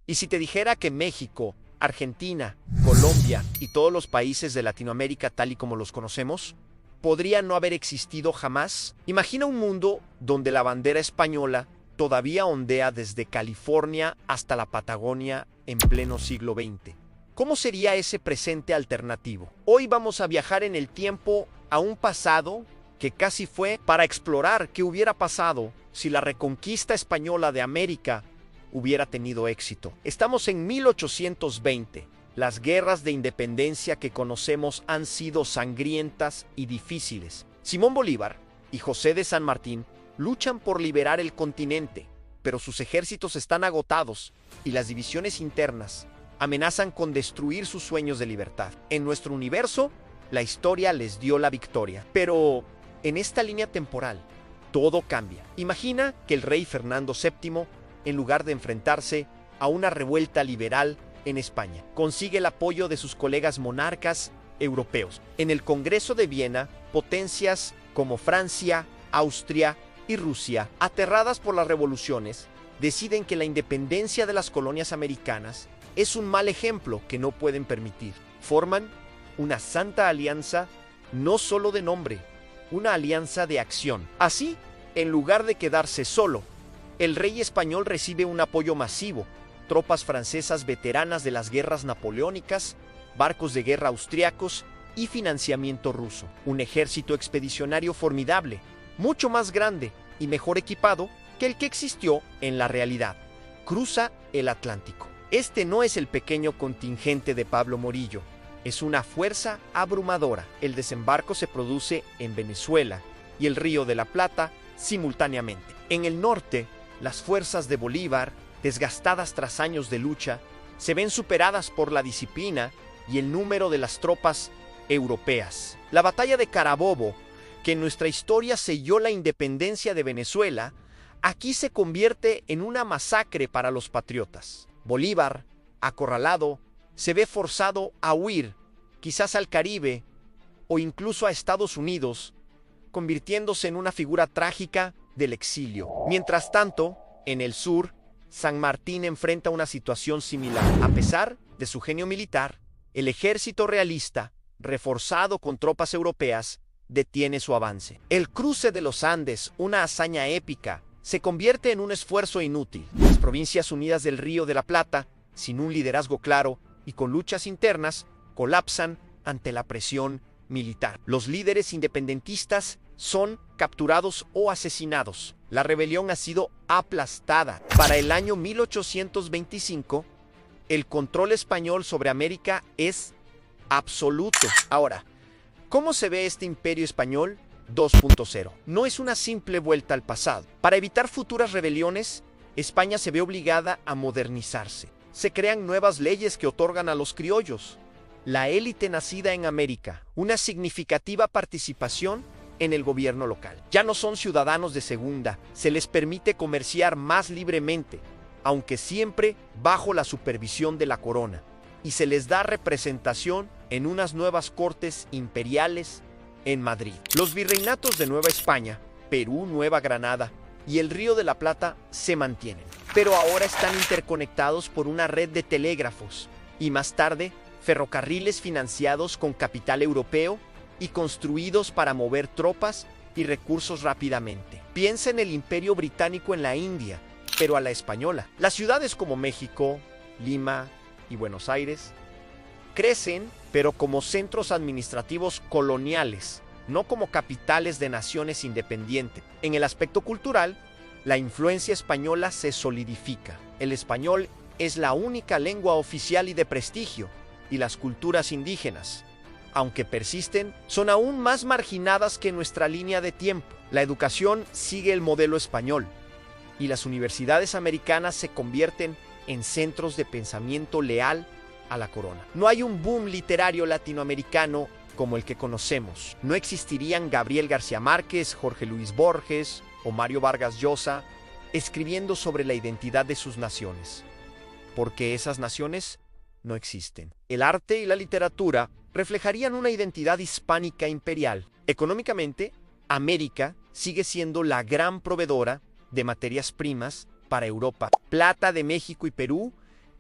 Y si te dijera que México, Argentina, Colombia y todos los países de Latinoamérica tal y como los conocemos, podrían no haber existido jamás. Imagina un mundo donde la bandera española todavía ondea desde California hasta la Patagonia en pleno siglo XX. ¿Cómo sería ese presente alternativo? Hoy vamos a viajar en el tiempo a un pasado que casi fue para explorar qué hubiera pasado si la reconquista española de América hubiera tenido éxito. Estamos en 1820. Las guerras de independencia que conocemos han sido sangrientas y difíciles. Simón Bolívar y José de San Martín luchan por liberar el continente, pero sus ejércitos están agotados y las divisiones internas amenazan con destruir sus sueños de libertad. En nuestro universo, la historia les dio la victoria, pero en esta línea temporal, todo cambia. Imagina que el rey Fernando VII, en lugar de enfrentarse a una revuelta liberal en España, consigue el apoyo de sus colegas monarcas europeos. En el Congreso de Viena, potencias como Francia, Austria y Rusia, aterradas por las revoluciones, deciden que la independencia de las colonias americanas es un mal ejemplo que no pueden permitir. Forman una santa alianza, no solo de nombre, una alianza de acción. Así, en lugar de quedarse solo, el rey español recibe un apoyo masivo, tropas francesas veteranas de las guerras napoleónicas, barcos de guerra austriacos y financiamiento ruso. Un ejército expedicionario formidable, mucho más grande y mejor equipado que el que existió en la realidad. Cruza el Atlántico. Este no es el pequeño contingente de Pablo Morillo, es una fuerza abrumadora. El desembarco se produce en Venezuela y el Río de la Plata simultáneamente. En el norte, las fuerzas de Bolívar, desgastadas tras años de lucha, se ven superadas por la disciplina y el número de las tropas europeas. La batalla de Carabobo, que en nuestra historia selló la independencia de Venezuela, aquí se convierte en una masacre para los patriotas. Bolívar, acorralado, se ve forzado a huir, quizás al Caribe o incluso a Estados Unidos, convirtiéndose en una figura trágica del exilio. Mientras tanto, en el sur, San Martín enfrenta una situación similar. A pesar de su genio militar, el ejército realista, reforzado con tropas europeas, detiene su avance. El cruce de los Andes, una hazaña épica, se convierte en un esfuerzo inútil. Las Provincias Unidas del Río de la Plata, sin un liderazgo claro y con luchas internas, colapsan ante la presión militar. Los líderes independentistas son capturados o asesinados. La rebelión ha sido aplastada. Para el año 1825, el control español sobre América es absoluto. Ahora, ¿cómo se ve este imperio español 2.0? No es una simple vuelta al pasado. Para evitar futuras rebeliones, España se ve obligada a modernizarse. Se crean nuevas leyes que otorgan a los criollos, la élite nacida en América, una significativa participación en el gobierno local. Ya no son ciudadanos de segunda, se les permite comerciar más libremente, aunque siempre bajo la supervisión de la corona, y se les da representación en unas nuevas cortes imperiales en Madrid. Los virreinatos de Nueva España, Perú, Nueva Granada y el Río de la Plata se mantienen, pero ahora están interconectados por una red de telégrafos y más tarde ferrocarriles financiados con capital europeo y construidos para mover tropas y recursos rápidamente. Piensa en el Imperio Británico en la India, pero a la española. Las ciudades como México, Lima y Buenos Aires crecen, pero como centros administrativos coloniales, no como capitales de naciones independientes. En el aspecto cultural, la influencia española se solidifica. El español es la única lengua oficial y de prestigio, y las culturas indígenas, aunque persisten, son aún más marginadas que nuestra línea de tiempo. La educación sigue el modelo español, y las universidades americanas se convierten en centros de pensamiento leal a la corona. No hay un boom literario latinoamericano como el que conocemos. No existirían Gabriel García Márquez, Jorge Luis Borges o Mario Vargas Llosa escribiendo sobre la identidad de sus naciones, porque esas naciones no existen. El arte y la literatura reflejarían una identidad hispánica imperial. Económicamente, América sigue siendo la gran proveedora de materias primas para Europa. Plata de México y Perú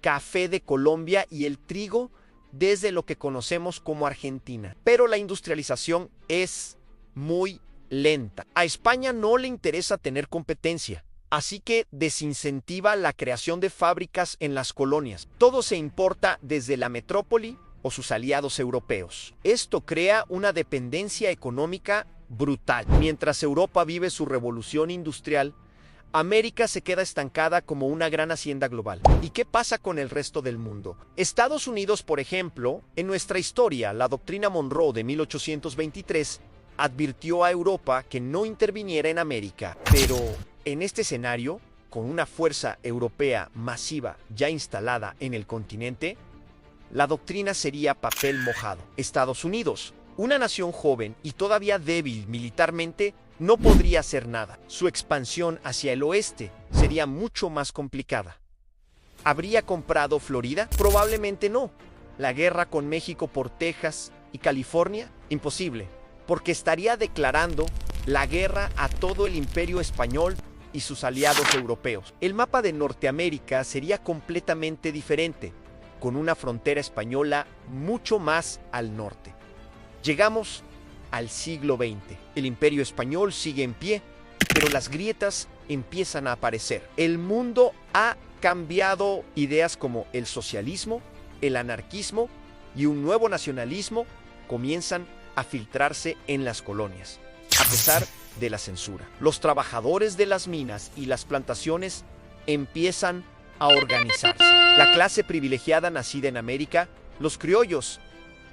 café de Colombia y el trigo desde lo que conocemos como Argentina. Pero la industrialización es muy lenta. A España no le interesa tener competencia, así que desincentiva la creación de fábricas en las colonias. Todo se importa desde la metrópoli o sus aliados europeos. Esto crea una dependencia económica brutal. Mientras Europa vive su revolución industrial, América se queda estancada como una gran hacienda global. ¿Y qué pasa con el resto del mundo? Estados Unidos, por ejemplo, en nuestra historia, la doctrina Monroe de 1823 advirtió a Europa que no interviniera en América. Pero en este escenario, con una fuerza europea masiva ya instalada en el continente, la doctrina sería papel mojado. Estados Unidos, una nación joven y todavía débil militarmente, no podría hacer nada. Su expansión hacia el oeste sería mucho más complicada. ¿Habría comprado Florida? Probablemente no. ¿La guerra con México por Texas y California? Imposible, porque estaría declarando la guerra a todo el imperio español y sus aliados europeos. El mapa de Norteamérica sería completamente diferente, con una frontera española mucho más al norte. Llegamos al siglo XX. El imperio español sigue en pie, pero las grietas empiezan a aparecer. El mundo ha cambiado. Ideas como el socialismo, el anarquismo y un nuevo nacionalismo comienzan a filtrarse en las colonias, a pesar de la censura. Los trabajadores de las minas y las plantaciones empiezan a organizarse. La clase privilegiada nacida en América, los criollos,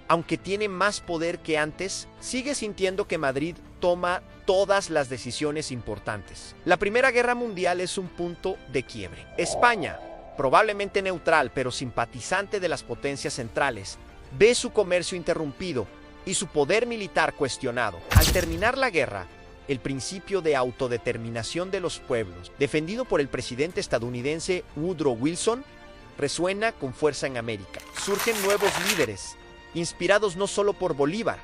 aunque tiene más poder que antes, sigue sintiendo que Madrid toma todas las decisiones importantes. La Primera Guerra Mundial es un punto de quiebre. España, probablemente neutral pero simpatizante de las potencias centrales, ve su comercio interrumpido y su poder militar cuestionado. Al terminar la guerra, el principio de autodeterminación de los pueblos, defendido por el presidente estadounidense Woodrow Wilson, resuena con fuerza en América. Surgen nuevos líderes, inspirados no solo por Bolívar,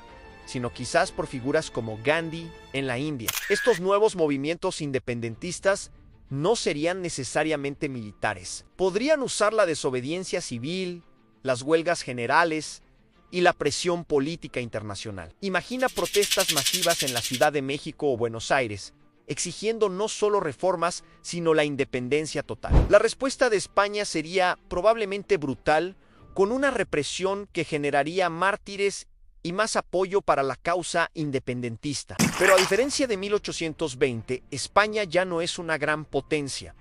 sino quizás por figuras como Gandhi en la India. Estos nuevos movimientos independentistas no serían necesariamente militares. Podrían usar la desobediencia civil, las huelgas generales y la presión política internacional. Imagina protestas masivas en la Ciudad de México o Buenos Aires, exigiendo no solo reformas, sino la independencia total. La respuesta de España sería probablemente brutal, con una represión que generaría mártires y más apoyo para la causa independentista. Pero a diferencia de 1820, España ya no es una gran potencia.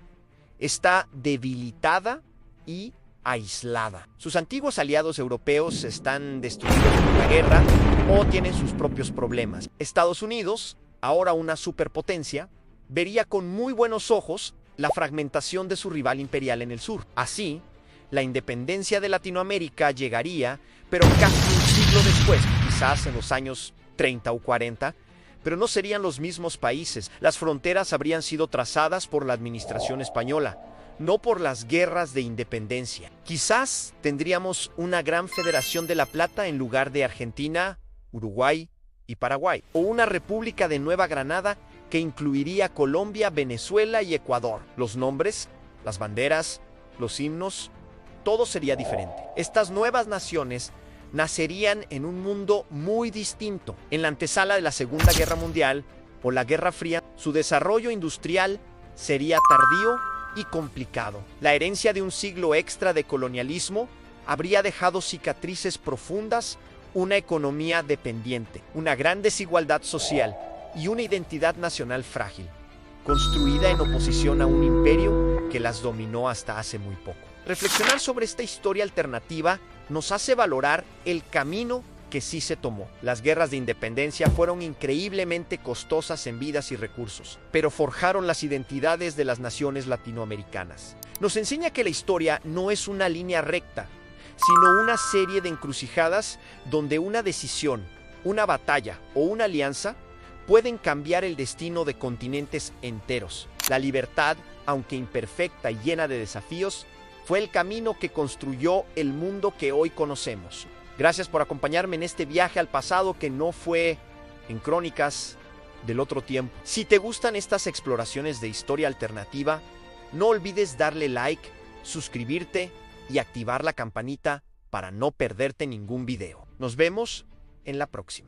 Está debilitada y aislada. Sus antiguos aliados europeos están destruidos por la guerra o tienen sus propios problemas. Estados Unidos, ahora una superpotencia, vería con muy buenos ojos la fragmentación de su rival imperial en el sur. Así, la independencia de Latinoamérica llegaría, pero casi un siglo después, quizás en los años 30 o 40, pero no serían los mismos países. Las fronteras habrían sido trazadas por la administración española, no por las guerras de independencia. Quizás tendríamos una gran Federación de la Plata en lugar de Argentina, Uruguay y Paraguay, o una República de Nueva Granada que incluiría Colombia, Venezuela y Ecuador. Los nombres, las banderas, los himnos, todo sería diferente. Estas nuevas naciones nacerían en un mundo muy distinto. En la antesala de la Segunda Guerra Mundial o la Guerra Fría, su desarrollo industrial sería tardío y complicado. La herencia de un siglo extra de colonialismo habría dejado cicatrices profundas, una economía dependiente, una gran desigualdad social y una identidad nacional frágil, construida en oposición a un imperio que las dominó hasta hace muy poco. Reflexionar sobre esta historia alternativa nos hace valorar el camino que sí se tomó. Las guerras de independencia fueron increíblemente costosas en vidas y recursos, pero forjaron las identidades de las naciones latinoamericanas. Nos enseña que la historia no es una línea recta, sino una serie de encrucijadas donde una decisión, una batalla o una alianza pueden cambiar el destino de continentes enteros. La libertad, aunque imperfecta y llena de desafíos, fue el camino que construyó el mundo que hoy conocemos. Gracias por acompañarme en este viaje al pasado que no fue en Crónicas del Otro Tiempo. Si te gustan estas exploraciones de historia alternativa, no olvides darle like, suscribirte y activar la campanita para no perderte ningún video. Nos vemos en la próxima.